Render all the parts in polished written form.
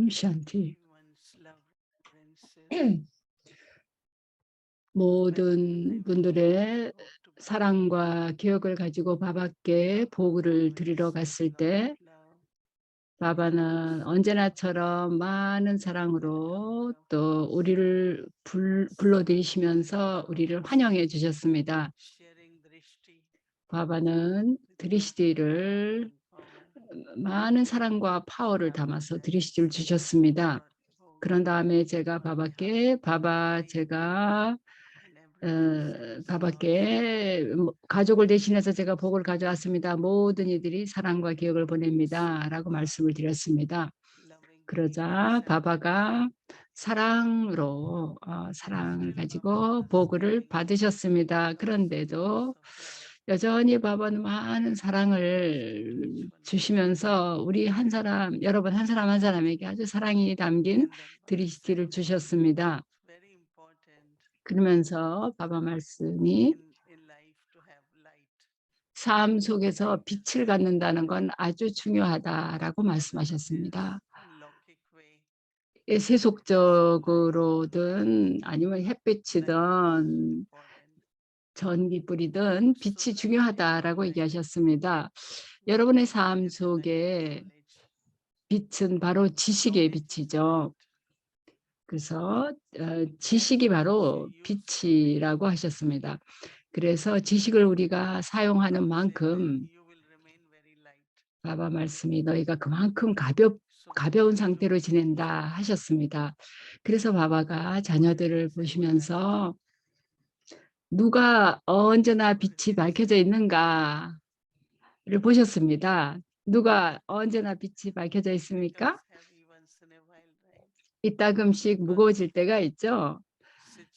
옴샨티. 모든 분들의 사랑과 기억을 가지고 바바께 보고를 드리러 갔을 때 바바는 언제나처럼 많은 사랑으로 또 우리를 불러들이시면서 우리를 환영해 주셨습니다. 바바는 드리시디를 많은 사랑과 파워를 담아서 드리시디를 주셨습니다. 그런 다음에 제가 바바께 바바께 가족을 대신해서 제가 복을 가져왔습니다. 모든 이들이 사랑과 기억을 보냅니다. 라고 말씀을 드렸습니다. 그러자 바바가 사랑으로 사랑을 가지고 복을 받으셨습니다. 그런데도 여전히 바바는 많은 사랑을 주시면서 우리 한 사람, 여러분 한 사람 한 사람에게 아주 사랑이 담긴 드리시티를 주셨습니다. 그러면서 바바 말씀이 삶 속에서 빛을 갖는다는 건 아주 중요하다라고 말씀하셨습니다. 세속적으로든 아니면 햇빛이든 전기불이든 빛이 중요하다라고 얘기하셨습니다. 여러분의 삶 속에 빛은 바로 지식의 빛이죠. 그래서 지식이 바로 빛이라고 하셨습니다. 그래서 지식을 우리가 사용하는 만큼 바바 말씀이 너희가 그만큼 가벼운 상태로 지낸다 하셨습니다. 그래서 바바가 자녀들을 보시면서 누가 언제나 빛이 밝혀져 있는가를 보셨습니다. 누가 언제나 빛이 밝혀져 있습니까? 이따금씩 무거워질 때가 있죠.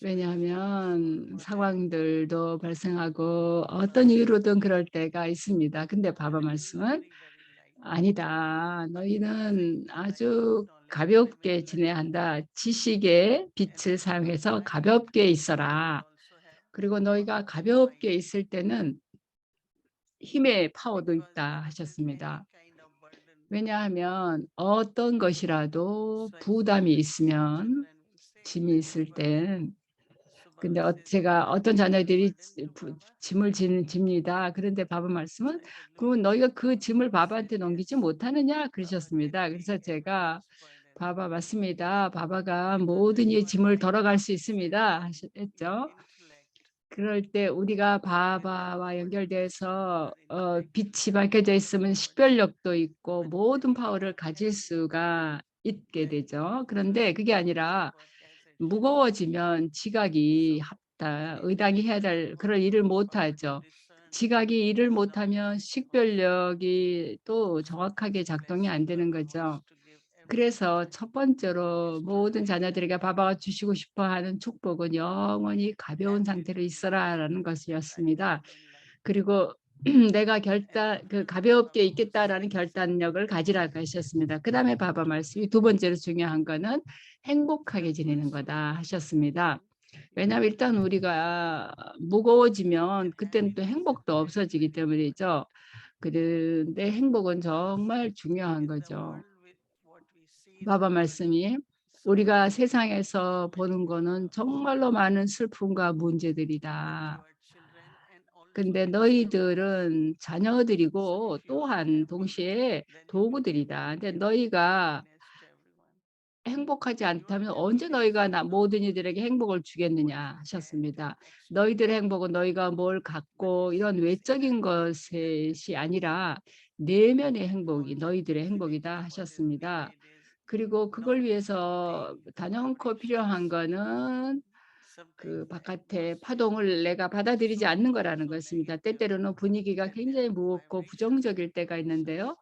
왜냐하면 상황들도 발생하고 어떤 이유로든 그럴 때가 있습니다. 근데 바바 말씀은 아니다. 너희는 아주 가볍게 지내야 한다. 지식의 빛을 사용해서 가볍게 있어라. 그리고 너희가 가볍게 있을 때는 힘의 파워도 있다 하셨습니다. 왜냐하면 어떤 것이라도 부담이 있으면 짐이 있을 땐 근데 제가 어떤 자녀들이 짐을 집니다. 그런데 바바 말씀은 그러면 너희가 그 짐을 바바한테 넘기지 못하느냐 그러셨습니다. 그래서 제가 바바 맞습니다. 바바가 모든 이 짐을 덜어갈 수 있습니다. 했죠. 그럴 때 우리가 바바와 연결돼서 빛이 밝혀져 있으면 식별력도 있고 모든 파워를 가질 수가 있게 되죠. 그런데 그게 아니라 무거워지면 지각이 의당이 해야 될 그런 일을 못하죠. 지각이 일을 못하면 식별력이 또 정확하게 작동이 안 되는 거죠. 그래서 첫 번째로 모든 자녀들에게 바바가 주시고 싶어하는 축복은 영원히 가벼운 상태로 있어라라는 것이었습니다. 그리고 내가 가볍게 있겠다라는 결단력을 가지라고 하셨습니다. 그 다음에 바바 말씀이 두 번째로 중요한 거는 행복하게 지내는 거다 하셨습니다. 왜냐하면 일단 우리가 무거워지면 그때는 또 행복도 없어지기 때문이죠. 그런데 행복은 정말 중요한 거죠. 바바 말씀이 우리가 세상에서 보는 거는 정말로 많은 슬픔과 문제들이다. 근데 너희들은 자녀들이고 또한 동시에 도구들이다. 근데 너희가 행복하지 않다면 언제 너희가 모든 이들에게 행복을 주겠느냐 하셨습니다. 너희들의 행복은 너희가 뭘 갖고 이런 외적인 것이 아니라 내면의 행복이 너희들의 행복이다 하셨습니다. 그리고 그걸 위해서 단연코 필요한 거는 그 바깥의 파동을 내가 받아들이지 않는 거라는 것입니다. 때때로는 분위기가 굉장히 무겁고 부정적일 때가 있는데요.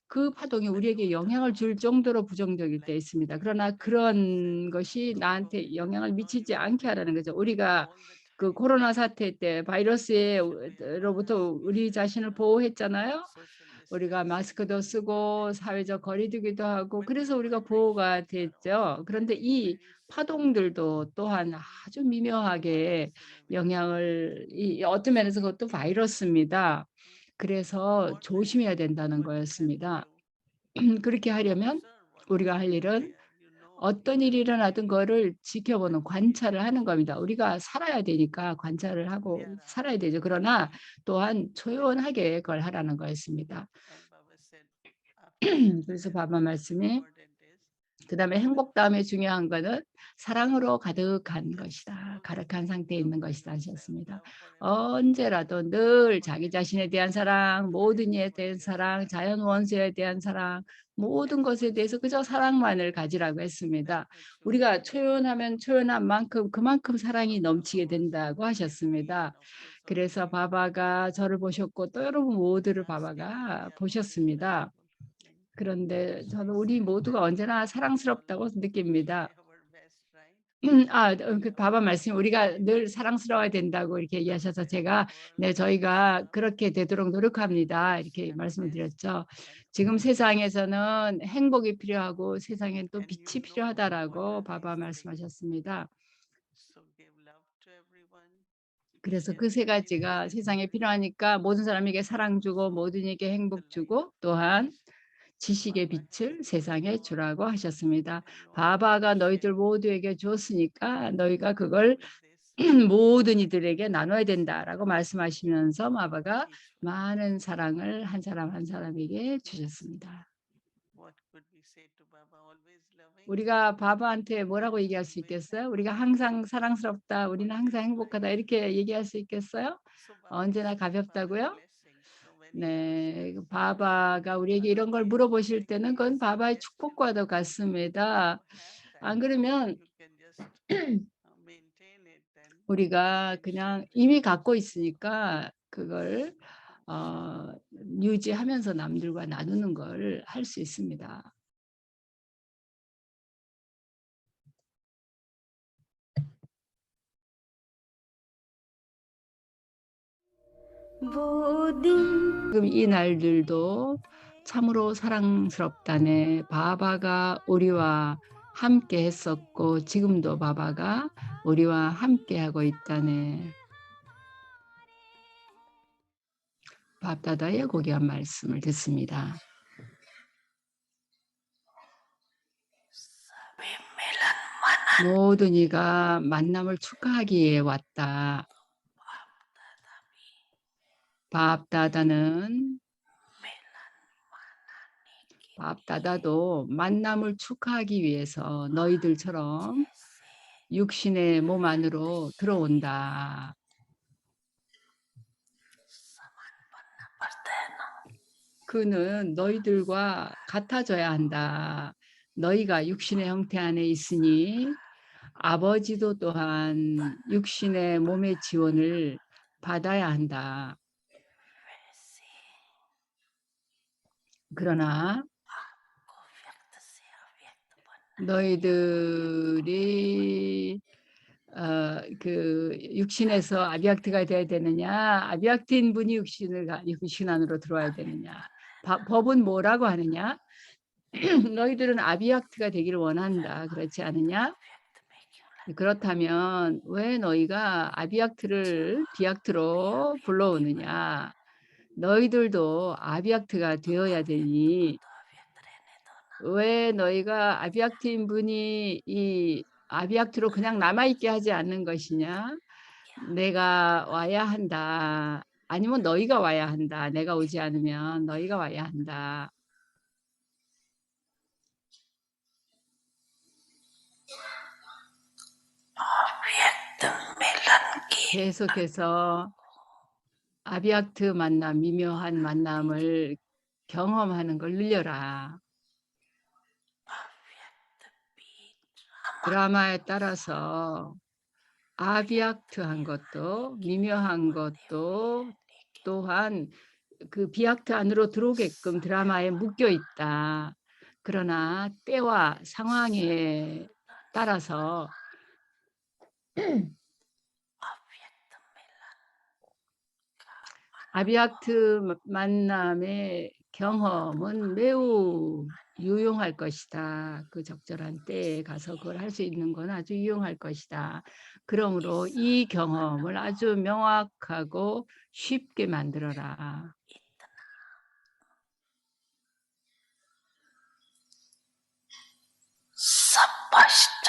그 파동이 우리에게 영향을 줄 정도로 부정적일 때 있습니다. 그러나 그런 것이 나한테 영향을 미치지 않게 하라는 거죠. 우리가 그 코로나 사태 때 바이러스로부터 우리 자신을 보호했잖아요. 우리가 마스크도 쓰고 사회적 거리두기도 하고 그래서 우리가 보호가 됐죠. 그런데 이 파동들도 또한 아주 미묘하게 영향을 어떤 면에서 그것도 바이러스입니다. 그래서 조심해야 된다는 거였습니다. 그렇게 하려면 우리가 할 일은 어떤 일이 일어나든 거를 지켜보는 관찰을 하는 겁니다. 우리가 살아야 되니까 관찰을 하고 살아야 되죠. 그러나 또한 조용하게 그걸 하라는 거였습니다. 그래서 바바 말씀이 그다음에 행복 다음에 중요한 거는 사랑으로 가득한 것이다. 가득한 상태에 있는 것이다 하셨습니다. 언제라도 늘 자기 자신에 대한 사랑, 모든 이에 대한 사랑, 자연 원소에 대한 사랑, 모든 것에 대해서 그저 사랑만을 가지라고 했습니다. 우리가 초연하면 초연한 만큼 그만큼 사랑이 넘치게 된다고 하셨습니다. 그래서 바바가 저를 보셨고 또 여러분 모두를 바바가 보셨습니다. 그런데 저는 우리 모두가 언제나 사랑스럽다고 느낍니다. 그 바바 말씀 우리가 늘 사랑스러워야 된다고 이렇게 얘기하셔서 제가 네 저희가 그렇게 되도록 노력합니다 이렇게 말씀을 드렸죠. 지금 세상에서는 행복이 필요하고 세상엔 또 빛이 필요하다라고 바바 말씀하셨습니다. 그래서 그 세 가지가 세상에 필요하니까 모든 사람에게 사랑 주고 모든 이에게 행복 주고 또한 지식의 빛을 세상에 주라고 하셨습니다. 바바가 너희들 모두에게 주었으니까 너희가 그걸 모든 이들에게 나눠야 된다라고 말씀하시면서 바바가 많은 사랑을 한 사람 한 사람에게 주셨습니다. 우리가 바바한테 뭐라고 얘기할 수 있겠어요? 우리가 항상 사랑스럽다, 우리는 항상 행복하다 이렇게 얘기할 수 있겠어요? 언제나 가볍다고요? 네, 바바가 우리에게 이런 걸 물어보실 때는 그건 바바의 축복과도 같습니다. 안 그러면 우리가 그냥 이미 갖고 있으니까 그걸 유지하면서 남들과 나누는 걸 할 수 있습니다. 지금 이 날들도 참으로 사랑스럽다네. 바바가 우리와 함께 했었고 지금도 바바가 우리와 함께 하고 있다네. 밥다다의 고귀한 말씀을 듣습니다. 모든 이가 만남을 축하하기 위해 왔다. 밥다다도 만남을 축하하기 위해서 너희들처럼 육신의 몸 안으로 들어온다. 그는 너희들과 같아져야 한다. 너희가 육신의 형태 안에 있으니 아버지도 또한 육신의 몸의 지원을 받아야 한다. 그러나 너희들이 그 육신에서 아비약트가 돼야 되느냐, 아비약트인 분이 육신 안으로 들어와야 되느냐. 법은 뭐라고 하느냐? 너희들은 아비약트가 되기를 원한다. 그렇지 않느냐? 그렇다면 왜 너희가 아비약트를 비약트로 불러오느냐? 너희들도 아비약트가 되어야 되니 왜 너희가 아비약트인 분이 이 아비약트로 그냥 남아있게 하지 않는 것이냐? 내가 와야 한다. 아니면 너희가 와야 한다. 내가 오지 않으면 너희가 와야 한다. 계속해서 아비약트 만남, 미묘한 만남을 경험하는 걸 늘려라. 드라마에 따라서 아비약트한 것도 미묘한 것도 또한 그 비약트 안으로 들어오게끔 드라마에 묶여 있다. 그러나 때와 상황에 따라서 아비약트 만남의 경험은 매우 유용할 것이다. 그 적절한 때에 가서 그걸 할 수 있는 건 아주 유용할 것이다. 그러므로 이 경험을 아주 명확하고 쉽게 만들어라.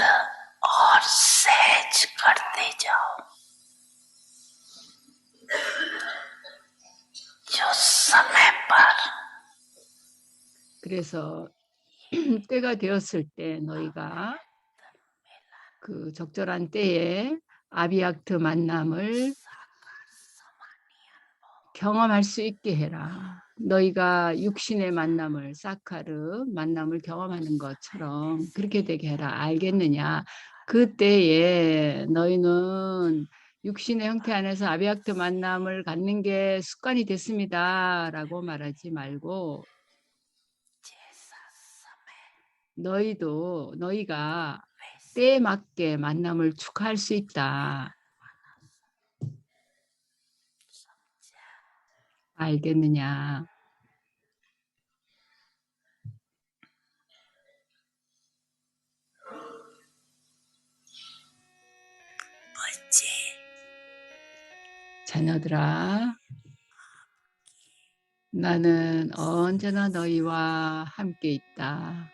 और सहज करते जाओ। जो समय पर 그래서 때가 되었을 때 너희가 그 적절한 때에 아비약트 만남을 경험할 수 있게 해라. 너희가 육신의 만남을 사카르 만남을 경험하는 것처럼 그렇게 되게 해라. 알겠느냐? 그때에 너희는 육신의 형태 안에서 아비약트 만남을 갖는 게 습관이 됐습니다. 라고 말하지 말고 너희가 때에 맞게 만남을 축하할 수 있다. 알겠느냐? 자녀들아, 나는 언제나 너희와 함께 있다.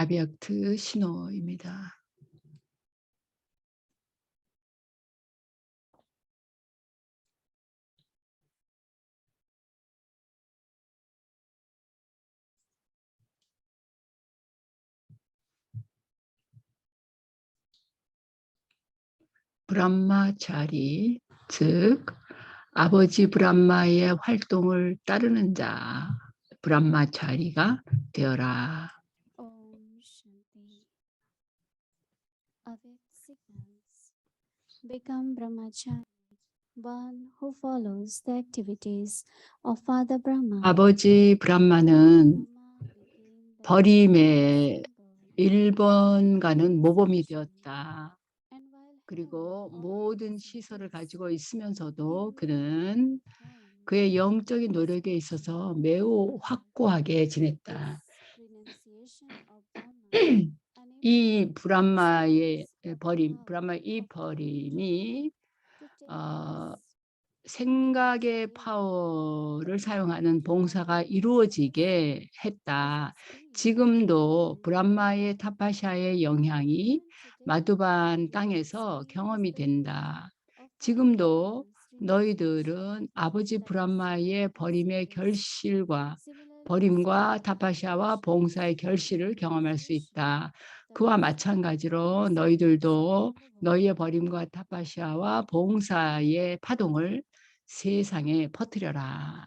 아비약트 신호입니다. 브람마차리, 즉 아버지 브람마의 활동을 따르는 자, 브람마차리가 되어라. Om Shanti. Avyakt signals. Become brahmachari, one who follows the activities of Father Brahma. 아버지 브람마는 Brahma became the 버림의 symbol, 1번가는 모범이 되었다. and while 그리고 having all 모든 these 시설을 facilities, 가지고 he 있으면서도 remained 그는 firm 그의 in 영적인 his 노력에 있어서 renunciation 매우 of Dharma. 확고하게 지냈다. This renunciation of Dharma enabled 이 him to 브람마의 exercise the 버림, power 브람마의 이 of 버림이 to take 어, place 생각의 파워를 사용하는 봉사가 이루어지게 했다. 지금도 브람마의 타파샤의 영향이 마두반 땅에서 경험이 된다. 지금도 너희들은 아버지 브람마의 버림의 결실과 버림과 타파샤와 봉사의 결실을 경험할 수 있다. 그와 마찬가지로 너희들도 너희의 버림과 타파샤와 봉사의 파동을 세상에 퍼뜨려라.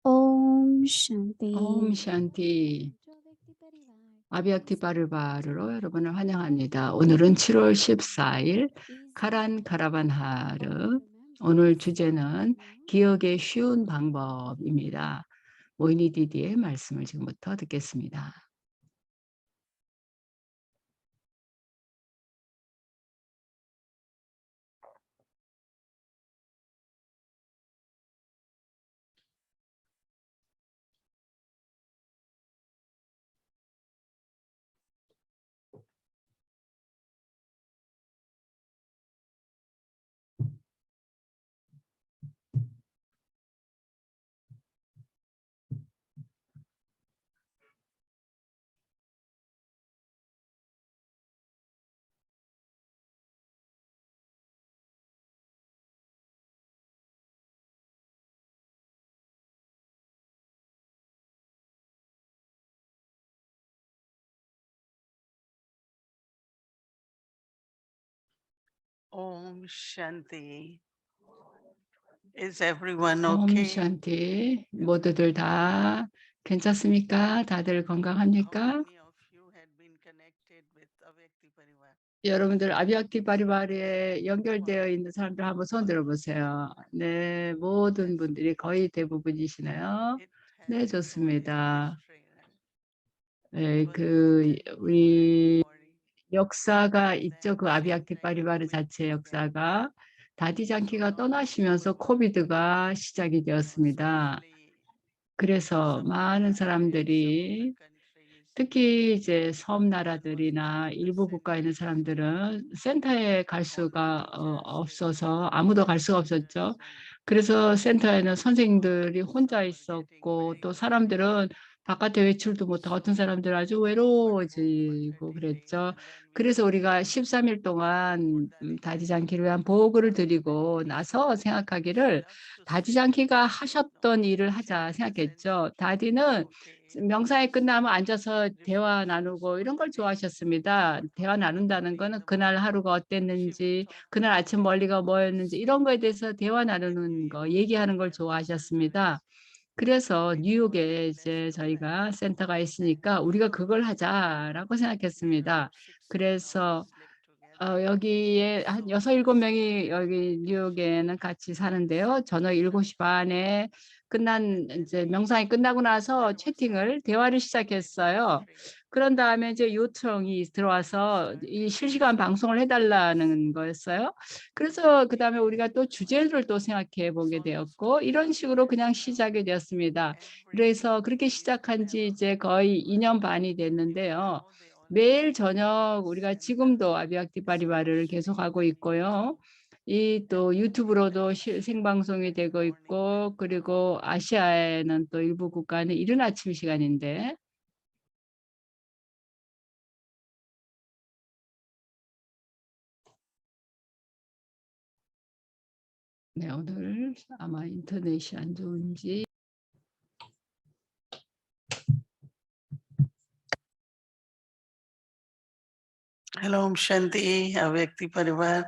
Om Shanti. 옴 샨티. 아비약티 바르바르로 여러분을 환영합니다. 오늘은 7월 14일 카란 카라반 하르. 오늘 주제는 기억의 쉬운 방법입니다. 모이니 디디의 말씀을 지금부터 듣겠습니다. Om Shanti. Is everyone 옴 okay? 샨티. 모두들 다 괜찮습니까? 다들 How 건강합니까? many of you had been connected with Avyakti Parivar? 여러분들 아비아티 바리바리에 연결되어 있는 사람들 한번 손 들어보세요. 네, 모든 분들이 거의 대부분이시네요. It 네, has its own 좋습니다. history, right? 네, It was born in 우리 Mori. 역사가 And 있죠. then 그 아비아티 sometime 바리바리 COVID 자체 began. 역사가 다디장키가 So now 떠나시면서 people, 코비드가 시작이 되었습니다. especially 그래서 some of the 많은 islands, some of the 사람들이 countries, 특히 이제 there was 섬나라들이나 no 일부 국가에 있는 facilities 사람들은 센터에 갈 for 수가 teachers, 없어서 아무도 갈 수가 없었죠. administrators, and 그래서 센터에는 선생님들이 some 혼자 were getting 있었고 very 또 lonely. 사람들은 바깥에 외출도 못하고 어떤 So 사람들은 아주 God moved for 외로워지고 13 days, 그랬죠. and then we 그래서 had 우리가 to 13일 put 동안 that intention 다지장키를 위한 into 보고를 our 드리고 나서 meditation. He 생각하기를 loves to sit 다지장키가 and 하셨던 일을 하자 share his sense 생각했죠. of 다디는 humor. Okay, 명상이 끝나면 앉아서 대화 reflection 나누고 for 이런 the 걸 day. 좋아하셨습니다. 대화 How was the 나눈다는 day in 거는 the 그날 morning? 하루가 She would 어땠는지, talk 그날 about 아침 the 멀리가 뭐였는지 news 이런 거에 대해서 대화 in New 나누는 거, York 얘기하는 걸 where the center 좋아하셨습니다. is, 그래서 because 뉴욕에 let's 이제 do that. 저희가 센터가 있으니까 우리가 그걸 하자라고 We are 생각했습니다. about 6 of 그래서 us live together. 여기에 한 So 6, 7명이 여기 뉴욕에는 같이 사는데요. 저녁 7시 반에 끝난 and then 이제 명상이 끝나고 나서 there was 채팅을 some 대화를 시작했어요. demonstration. 그런 다음에 이제 요청이 들어와서 이 실시간 방송을 해달라는 거였어요. 그래서 그 다음에 우리가 또 주제를 또 생각해 보게 되었고 이런 식으로 그냥 시작이 되었습니다. 그래서 그렇게 시작한 지 이제 거의 2년 반이 됐는데요. 매일 저녁 우리가 지금도 아비학티 바리바르를 계속하고 있고요. 이 또 유튜브로도 생방송이 되고 있고 그리고 아시아에는 또 일부 국가는 이른 아침 시간인데 네, 오늘 아마 인터넷이 안 좋은지 Hello, Om Shanti, Avyakti Parivar.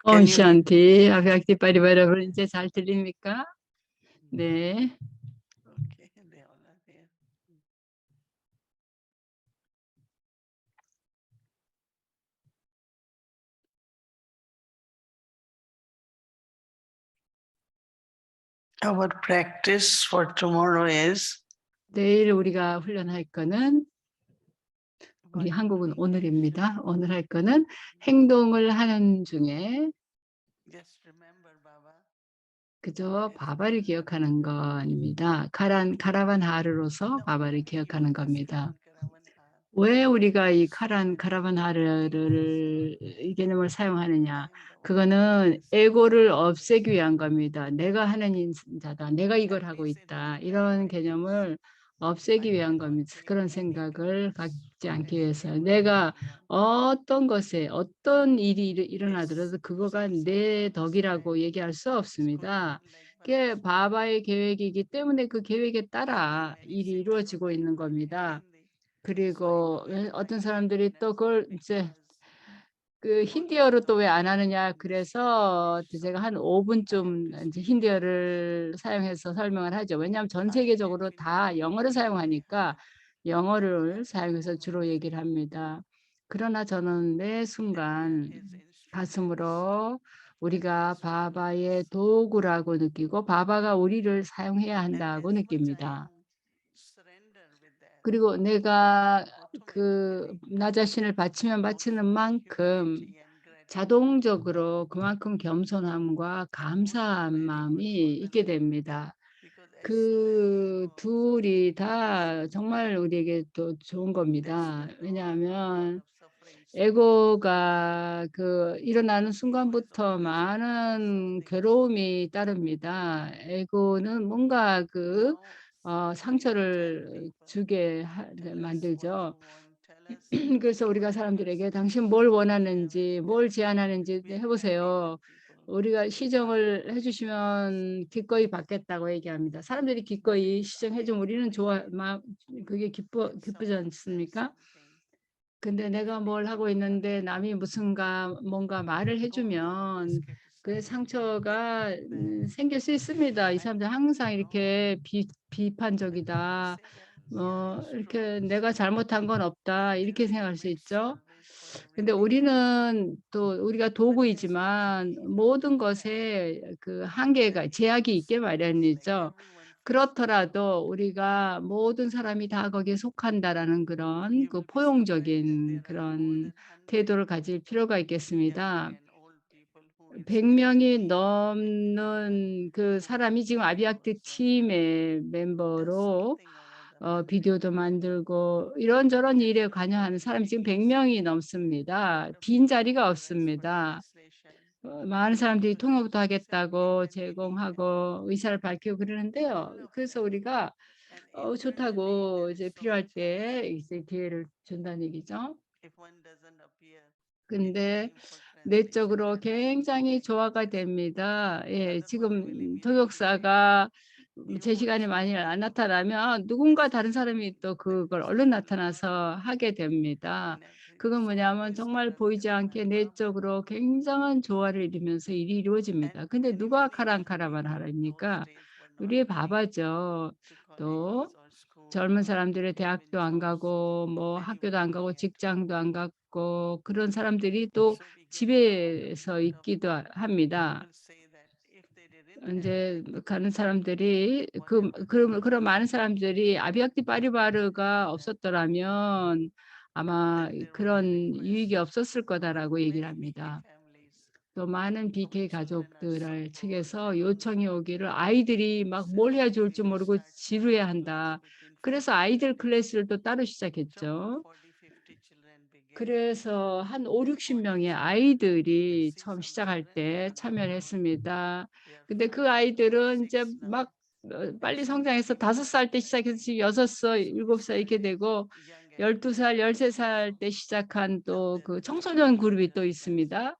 옴 샨티 아비학티 바리바르 이제 잘 들립니까? 네. Okay, they all are here. Our practice for tomorrow is 내일 우리가 훈련할 거는 우리 한국은 오늘입니다. 오늘 할 거는 행동을 하는 중에 just remember Baba. 그저 바바를 기억하는 겁니다. 카라반 하르로서 Now, 바바를 why we 기억하는 use this 겁니다. Karan Karavan Har? 왜 우리가 이 카라반 하르를 이 개념을 사용하느냐? 그거는 에고를 없애기 위한 겁니다. 내가 하는 인자다. 내가 이걸 하고 있다. 이런 개념을 없애기 위한 겁니다. 그런 생각을 갖지 않기 위해서 내가 어떤 것에 어떤 일이 일어나더라도 그거가 내 덕이라고 얘기할 수 없습니다. 그게 바바의 계획이기 때문에 그 계획에 따라 일이 이루어지고 있는 겁니다. 그리고 어떤 사람들이 또 그걸 이제 그 힌디어로 또 왜 안 하느냐 그래서 제가 한 5분쯤 이제 힌디어를 사용해서 설명을 하죠. 왜냐하면 전 세계적으로 다 영어를 사용하니까 영어를 사용해서 주로 얘기를 합니다. 그러나 저는 매 순간 가슴으로 우리가 바바의 도구라고 느끼고 바바가 우리를 사용해야 한다고 느낍니다. 그리고 내가 나 자신을 바치면 바치는 만큼 자동적으로 그만큼 겸손함과 감사한 마음이 있게 됩니다. 그 둘이 다 정말 우리에게 또 좋은 겁니다. 왜냐하면 에고가 일어나는 순간부터 많은 괴로움이 따릅니다. 에고는 뭔가 상처를 주게 만들죠. 그래서 우리가 사람들에게 당신 뭘 원하는지, 뭘 제안하는지 해보세요. 우리가 시정을 해주시면 기꺼이 받겠다고 얘기합니다. 사람들이 기꺼이 시정해주면 우리는 그게 기쁘지 않습니까? 근데 내가 뭘 하고 있는데 남이 뭔가 말을 해주면 그 상처가 생길 수 있습니다. 이 사람들 항상 이렇게 비판적이다. 이렇게 내가 잘못한 건 없다. 이렇게 생각할 수 있죠. 근데 우리는 또 우리가 도구이지만 모든 것에 그 한계가 제약이 있게 마련이죠. 그렇더라도 우리가 모든 사람이 다 거기에 속한다라는 그런 그 포용적인 그런 태도를 가질 필요가 있겠습니다. 100명이 넘는 그 사람이 지금 아비아트 팀의 멤버로 비디오도 만들고 이런저런 일에 관여하는 사람이 지금 100명이 넘습니다. 빈자리가 없습니다. 많은 사람들이 통역도 하겠다고 제공하고 의사를 밝히고 그러는데요. 그래서 우리가 좋다고 이제 필요할 때 이제 기회를 준다는 얘기죠. 근데 내적으로 굉장히 조화가 됩니다. 예, 지금 통역사가 제 시간에 많이 안 나타나면 누군가 다른 사람이 또 그걸 얼른 나타나서 하게 됩니다. 그건 뭐냐면 정말 보이지 않게 내적으로 굉장한 조화를 이루면서 일이 이루어집니다. 근데 누가 카랑카라만 하랍니까? 우리의 바바죠. 또 젊은 사람들의 대학도 안 가고 뭐 학교도 안 가고 직장도 안 가고 그런 사람들이 또 집에서 있기도 합니다. 이제 가는 사람들이 그런 많은 사람들이 아비아티 파리바르가 없었더라면 아마 그런 유익이 없었을 거다라고 얘기를 합니다. 또 많은 BK 가족들 측에서 요청이 오기를 아이들이 막 뭘 해야 좋을지 모르고 지루해 한다. 그래서 아이들 클래스를 또 따로 시작했죠. 그래서 한 5, 60명의 아이들이 처음 시작할 때 참여를 했습니다. 근데 그 아이들은 이제 막 빨리 성장해서 5살 때 시작해서 지금 6살, 7살 이렇게 되고 12살, 13살 때 시작한 또 그 청소년 그룹이 또 있습니다.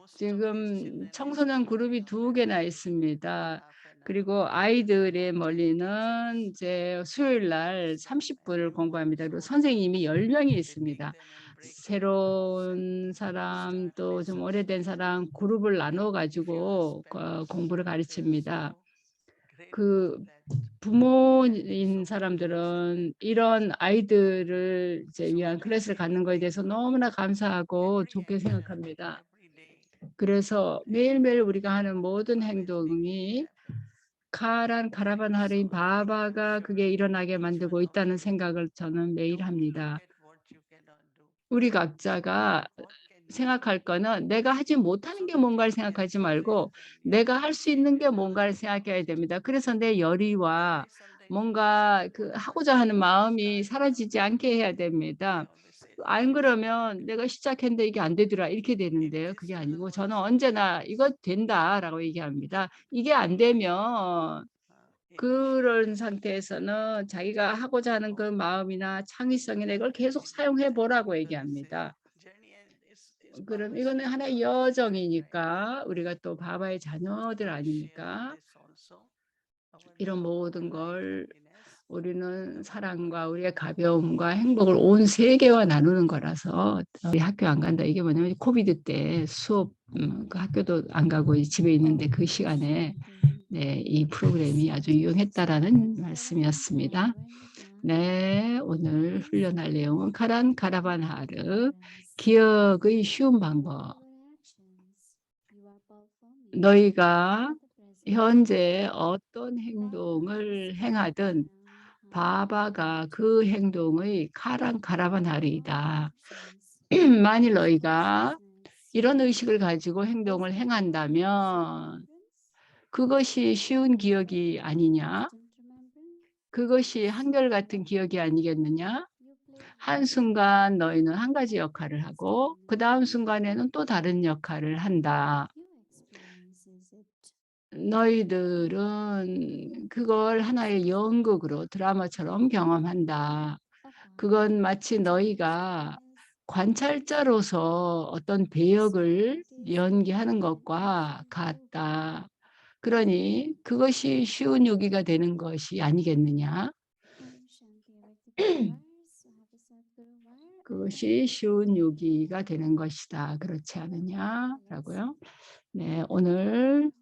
지금 청소년 그룹이 2개나 있습니다. 그리고 아이들의 멀리는 이제 수요일 날 30분을 공부합니다. 그리고 선생님이 10명이 있습니다. 새로운 사람 또 좀 오래된 사람 그룹을 나눠 가지고 공부를 가르칩니다. 그 부모인 사람들은 이런 아이들을 이제 위한 클래스를 갖는 거에 대해서 너무나 감사하고 좋게 생각합니다. 그래서 매일매일 우리가 하는 모든 행동이 카라반 하르인 바바가 그게 일어나게 만들고 있다는 생각을 저는 매일 합니다. 우리 각자가 생각할 거는 내가 하지 못하는 게 뭔가를 생각하지 말고 내가 할 수 있는 게 뭔가를 생각해야 됩니다. 그래서 내 열의와 뭔가 그 하고자 하는 마음이 사라지지 않게 해야 됩니다. 안 그러면 내가 시작했는데 이게 안 되더라 이렇게 되는데요. 그게 아니고 저는 언제나 이거 된다라고 얘기합니다. 이게 안 되면 그런 상태에서는 자기가 하고자 하는 그 마음이나 창의성이나 이걸 계속 사용해 보라고 얘기합니다. 그럼 이거는 하나의 여정이니까 우리가 또 바바의 자녀들 아닙니까? 이런 모든 걸 우리는 사랑과 우리의 가벼움과 행복을 온 세계와 나누는 거라서 우리 학교 안 간다. 이게 뭐냐면 코비드 때 수업 그 학교도 안 가고 집에 있는데 그 시간에 네, 이 프로그램이 아주 유용했다라는 말씀이었습니다. 네, 오늘 훈련할 내용은 카라반 하르, 기억의 쉬운 방법. 너희가 현재 어떤 행동을 행하든 바바가 그 행동의 카라반 하르이다. 만일 너희가 이런 의식을 가지고 행동을 행한다면 그것이 쉬운 기억이 아니냐? 그것이 한결같은 기억이 아니겠느냐? 한순간 너희는 한 가지 역할을 하고 그 다음 순간에는 또 다른 역할을 한다. 너희들은 그걸 하나의 연극으로 드라마처럼 경험한다. 그건 마치 너희가 관찰자로서 어떤 배역을 연기하는 것과 같다. 그러니 그것이 쉬운 요기가 되는 것이 아니겠느냐. 그것이 쉬운 유기가 되는 것이다. 그렇지 않느냐라고요. 네, 오늘